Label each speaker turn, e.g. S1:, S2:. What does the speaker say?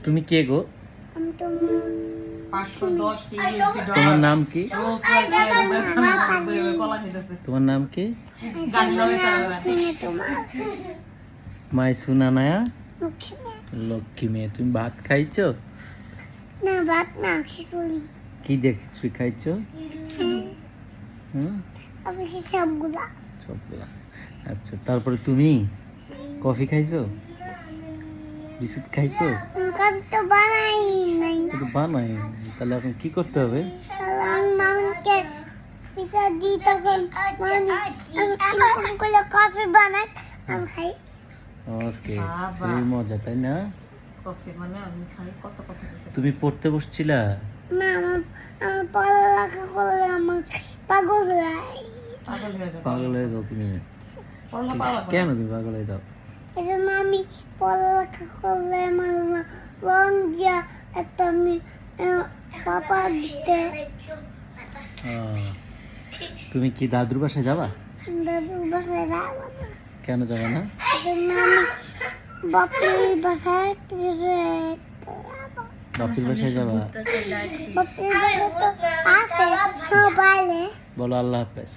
S1: তুমি কে গো?
S2: আমি
S1: তোমার নাম কি? তোমার নাম কি? মাই সুনানায়া লক্ষ্মী মেয়ে। তুমি ভাত খাইছো?
S2: না ভাত না খিচুড়ি।
S1: কি দিয়ে খিচুড়ি খাইছো?
S2: অবশ্যই সবগুলা।
S1: সবগুলা। আচ্ছা, তারপরে তুমি কফি খাইছো? বিস্কুট খাইছো?
S2: কফি তো বানাই নাই।
S1: কিন্তু বানাই। তাহলে এখন কি করতে হবে?
S2: মামুনকে পিঠা দিই তখন এরকম করে কফি বানাই আমি খাই।
S1: ওকে, সেই মজা তাই না?
S3: কফি মানে আমি খাই কত কথা।
S1: তুমি পড়তে বসছিলা?
S2: না আমার পড়ালেখা করলে আমার পাগল হয়ে যায়।
S1: পাগল হয়ে যাও তুমি? কেন তুমি পাগল হয়ে যাও?
S2: এই জন্য আমি পড়ালেখা করলে আমার রং দিয়া একটা আমি পাপা দিতে।
S1: তুমি কি দাদুর বাসায় যাবা?
S2: দাদুর বাসায় যাবো না।
S1: কেন যাবে না?
S2: এই জন্য আমি বাপুর বাসায়
S1: বাপির বাসায় যাবা?
S2: বাপুর বাসায় তো আছে সবাই।
S1: বলো আল্লাহ হাফেজ।